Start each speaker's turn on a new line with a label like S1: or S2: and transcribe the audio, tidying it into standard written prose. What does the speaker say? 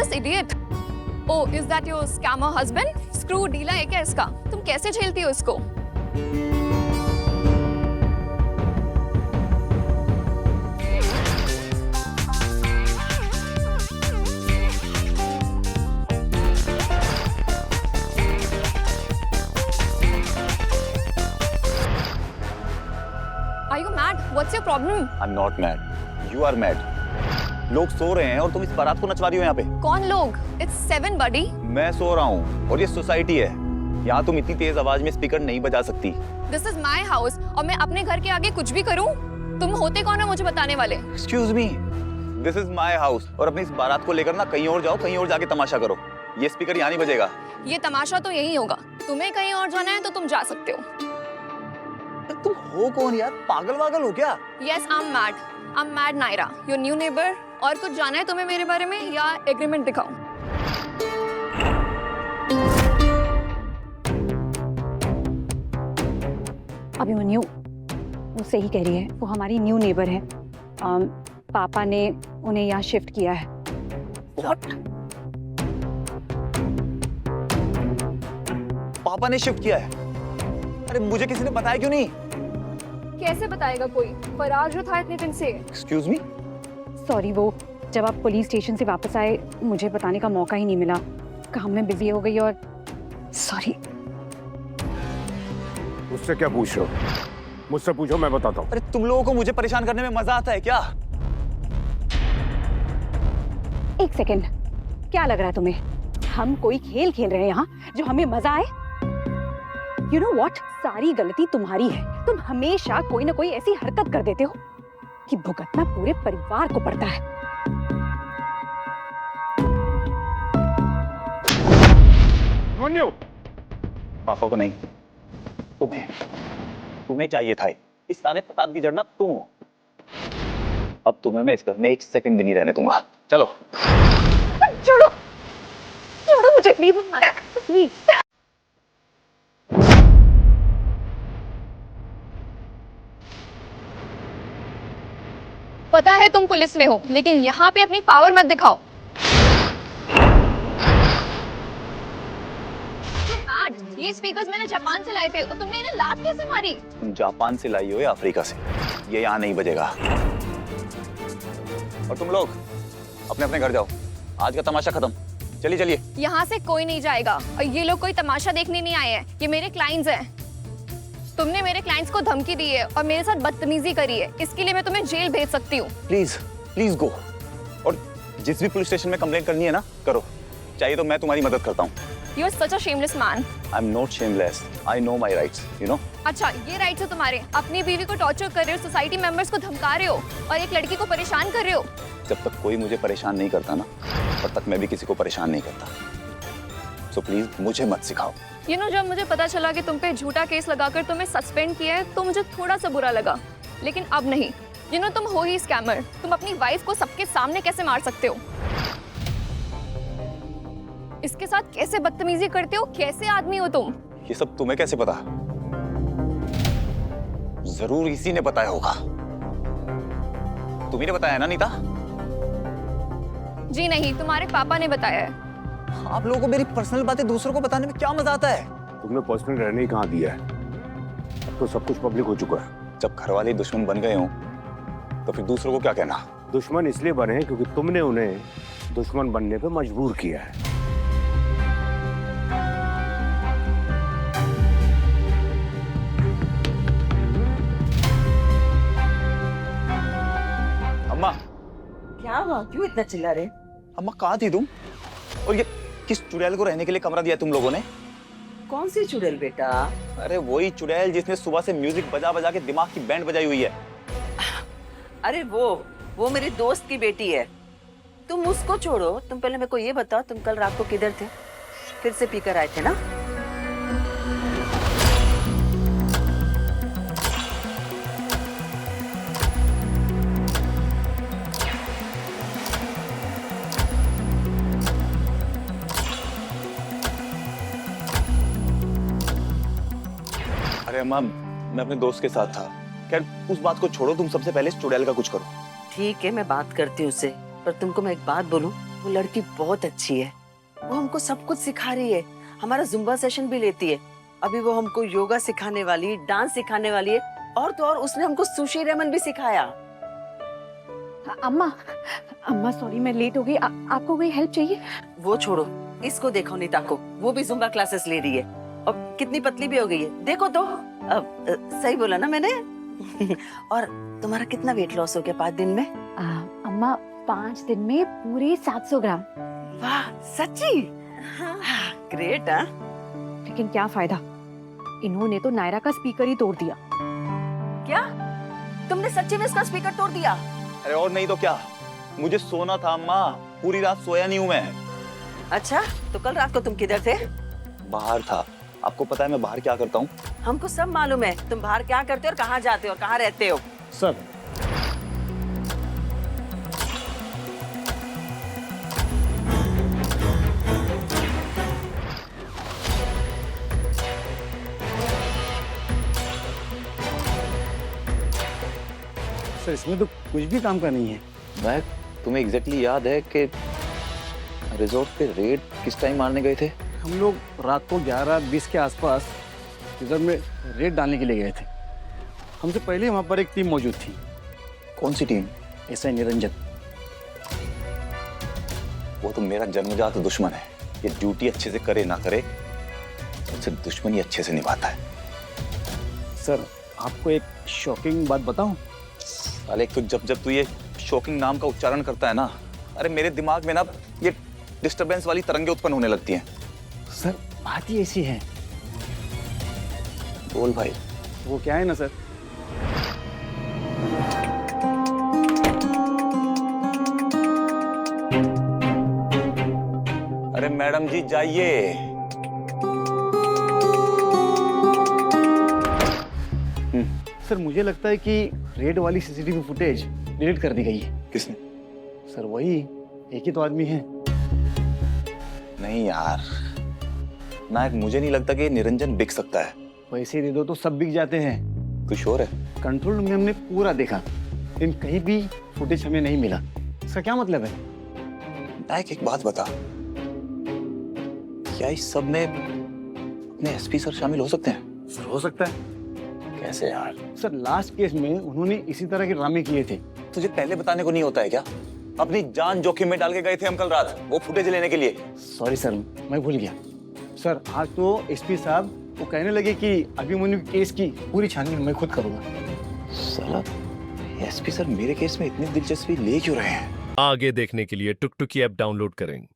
S1: this idiot? Oh, is that your scammer husband? Screw dealer है क्या इसका? तुम कैसे झेलती हो इसको? Are you mad? What's your problem?
S2: I'm not mad. You are mad. लोग सो रहे हैं और तुम इस बारात को नचवा रही हो यहाँ पे।
S1: कौन लोग? It's 7, buddy.
S2: मैं सो रहा हूँ और ये सोसाइटी है। यहाँ तुम इतनी तेज आवाज में स्पीकर नहीं बजा सकती।
S1: This is my house और मैं अपने घर के आगे कुछ भी करूँ? तुम होते कौन हो मुझे बताने वाले?
S2: Excuse me. This is my house. और अपनी इस बारात को लेकर ना कहीं और जाओ, कहीं और जाके तमाशा करो। ये स्पीकर यहाँ नहीं बजेगा।
S1: ये तमाशा तो यही होगा। तुम्हें कहीं और जाना है तो तुम जा सकते हो।
S2: तुम हो कौन यार? पागल वागल हो क्या?
S1: Yes, I'm mad. I'm mad Naira, your new neighbor. और कुछ जाना है तुम्हें मेरे बारे में या एग्रीमेंट दिखाऊं?
S3: अभिमन्यु वो सही कह रही है, वो हमारी न्यू नेबर है। पापा ने उन्हें यहाँ शिफ्ट किया है।
S2: What? पापा ने शिफ्ट किया है? अरे मुझे किसी ने बताया क्यों नहीं?
S1: कैसे बताएगा कोई? फराज जो था इतने दिन से।
S2: Excuse me?
S3: सॉरी, वो जब आप पुलिस स्टेशन से वापस आए मुझे बताने का मौका ही नहीं मिला। काम में बिजी हो गई और सॉरी।
S4: उससे क्या पूछ रहे हो? मुझसे पूछो, मैं बताता हूँ।
S2: अरे तुम लोगों को मुझे परेशान करने में मजा आता है क्या?
S3: एक सेकेंड, क्या लग रहा है तुम्हें? हम कोई खेल खेल रहे हैं यहाँ जो हमें मजा आए? You know what? सारी गलती तुम्हारी है। तुम हमेशा कोई ना कोई ऐसी हरकत कर देते हो कि भुगतना पूरे परिवार को पड़ता है।
S4: मन्यु,
S2: पापा को नहीं, तुम्हें तुम्हें चाहिए था। इस सारे फसाद की जड़ ना तुम हो। अब तुम्हें मैं इस घर में एक सेकंड भी नहीं रहने दूंगा। चलो
S3: छोड़ो, छोड़ो मुझे प्लीज।
S1: पता है तुम पुलिस में हो, लेकिन यहाँ पे अपनी पावर मत दिखाओ। ये स्पीकर्स मैंने जापान से लाए थे और तुमने इन्हें लात कैसे मारी?
S2: तुम जापान से लाई हो या अफ्रीका से, ये यहाँ नहीं बजेगा। और तुम लोग अपने अपने घर जाओ, आज का तमाशा खत्म। चलिए चलिए।
S1: यहाँ से कोई नहीं जाएगा और ये लोग कोई तमाशा देखने नहीं आए हैं, ये मेरे क्लाइंट्स हैं। तुमने मेरे क्लाइंट्स को धमकी दी है और मेरे साथ बदतमीजी करी है, इसके लिए मैं तुम्हें जेल भेज सकती हूँ।
S2: Please please go. और जिस भी पुलिस स्टेशन में कंप्लेंट करनी है ना, करो। चाहिए तो मैं तुम्हारी मदद करता हूँ।
S1: You are such a shameless man.
S2: I'm not shameless. I know my rights, you know?
S1: अच्छा, ये राइट्स है तुम्हारे। अपनी बीवी को टॉर्चर कर रहे हो, सोसाइटी मेंबर्स को धमका रहे हो और एक लड़की को परेशान कर रहे हो।
S2: जब तक कोई मुझे परेशान नहीं करता ना, तब तक मैं भी किसी को परेशान नहीं करता। So please मुझे मत सिखाओ।
S1: You know, जब मुझे पता चला कि तुम पे झूठा केस लगाकर तुम्हें सस्पेंड किया है, तो मुझे थोड़ा सा बुरा लगा, लेकिन अब नहीं। You know, तुम हो ही स्कैमर। तुम अपनी वाइफ को सबके सामने कैसे मार सकते हो? इसके साथ कैसे बदतमीजी करते हो? कैसे आदमी हो तुम?
S2: ये सब तुम्हें कैसे पता? जरूर इसी ने बताया होगा। तुम्ही ने बताया ना नीता?
S1: जी नहीं, तुम्हारे पापा ने बताया है।
S2: आप लोगों को मेरी पर्सनल बातें दूसरों को बताने में क्या मजा आता है?
S4: तुमने पर्सनल रहने ही कहाँ दिया है? अब तो सब कुछ पब्लिक हो चुका है।
S2: जब घर वाले दुश्मन बन गए हो, तो फिर दूसरों को क्या कहना?
S4: दुश्मन इसलिए बने हैं क्योंकि तुमने उन्हें दुश्मन बनने पे मजबूर किया है।
S2: अम्मा,
S5: क्या हुआ? क्यों इतना चिल्ला रहे?
S2: अम्मा कहाँ थी तुम? और ये किस चुड़ैल को रहने के लिए कमरा दिया तुम लोगों ने?
S5: कौन सी चुड़ैल बेटा?
S2: अरे वही चुड़ैल जिसने सुबह से म्यूजिक बजा बजा के दिमाग की बैंड बजाई हुई है।
S5: अरे वो मेरे दोस्त की बेटी है। तुम उसको छोड़ो, तुम पहले मेरे को ये बताओ, तुम कल रात को किधर थे? फिर से पीकर आए थे ना?
S2: अरे अम्मा, मैं अपने दोस्त के साथ था। खैर उस बात को छोड़ो, तुम सबसे पहले इस चुड़ैल का कुछ करो।
S5: ठीक है, मैं बात करती हूँ उससे, पर तुमको मैं एक बात बोलूं, वो लड़की बहुत अच्छी है, वो हमको सब कुछ सिखा रही है, हमारा जुम्बा सेशन भी लेती है। अभी वो हमको योगा सिखाने वाली, डांस सिखाने वाली है, और तो और उसने हमको सुशी रेमन भी सिखाया।
S3: अम्मा अम्मा सॉरी मैं लेट हो गई। आपको कोई हेल्प चाहिए?
S5: वो छोड़ो, इसको देखो नीता को, वो भी जुम्बा क्लासेस ले रही है और कितनी पतली भी हो गई है, देखो तो। सही बोला ना मैंने? और तुम्हारा कितना वेट लॉस हो गया 5 दिन में?
S3: अम्मा 5 दिन में पूरे 700 ग्राम।
S5: वाह सच्ची? ग्रेट। हाँ,
S3: लेकिन क्या फायदा, इन्होंने तो नायरा का स्पीकर ही तोड़ दिया।
S5: क्या तुमने सच्ची में इसका स्पीकर तोड़ दिया?
S2: अरे और नहीं तो क्या, मुझे सोना था अम्मा, पूरी रात सोया नहीं हूं मैं।
S5: अच्छा, तो कल रात को तुम किधर थे?
S2: बाहर था। आपको पता है मैं बाहर क्या करता हूँ?
S5: हमको सब मालूम है, तुम बाहर क्या करते हो और कहाँ जाते हो और कहाँ रहते हो।
S4: सर सर इसमें तो कुछ भी काम का नहीं है।
S2: मैं तुम्हें एग्जैक्टली याद है कि रिजॉर्ट पे रेड किस टाइम मारने गए थे?
S6: हम लोग रात को 11:20 के आसपास रिजर्व में रेड डालने के लिए गए थे। हमसे पहले वहाँ पर एक टीम मौजूद थी,
S2: कौन सी टीम?
S6: एसआई निरंजन।
S2: वो तो मेरा जन्मजात दुश्मन है। ये ड्यूटी अच्छे से करे ना करे, उससे दुश्मनी अच्छे से निभाता है।
S6: सर आपको एक शॉकिंग बात बताऊं?
S2: साले तो जब तू ये शॉकिंग नाम का उच्चारण करता है ना, अरे मेरे दिमाग में ना ये डिस्टरबेंस वाली तरंगे उत्पन्न होने लगती हैं।
S6: सर बात ही ऐसी है।
S2: बोल भाई।
S6: वो क्या है ना सर,
S2: अरे मैडम जी जाइए।
S6: सर मुझे लगता है कि रेड वाली सीसीटीवी फुटेज डिलीट कर दी गई है।
S2: किसने?
S6: सर वही एक ही तो आदमी है।
S2: नहीं यार नायक, मुझे नहीं लगता कि निरंजन बिक सकता है।
S6: पैसे दे दो तो सब बिक जाते हैं।
S2: तू श्योर है?
S6: कंट्रोल रूम में हमने पूरा देखा, लेकिन कहीं भी फुटेज हमें नहीं मिला। इसका क्या मतलब है?
S2: नायक एक बात बता, क्या इस सब में अपने एसपी सर शामिल हो सकते हैं?
S6: सर हो सकता है।
S2: कैसे यार?
S6: सर लास्ट केस में उन्होंने इसी तरह के ड्रामे किए थे।
S2: तुझे पहले बताने को नहीं होता है क्या? अपनी जान जोखिम में डाल के गए थे हम कल रात वो फुटेज लेने के लिए।
S6: सॉरी सर, मैं भूल गया। सर आज तो एसपी साहब वो कहने लगे कि अभिमन्यु के केस की पूरी छानबीन मैं खुद करूंगा।
S2: साला एसपी सर मेरे केस में इतनी दिलचस्पी ले क्यों रहे हैं?
S7: आगे देखने के लिए टुकटुकी ऐप डाउनलोड करें।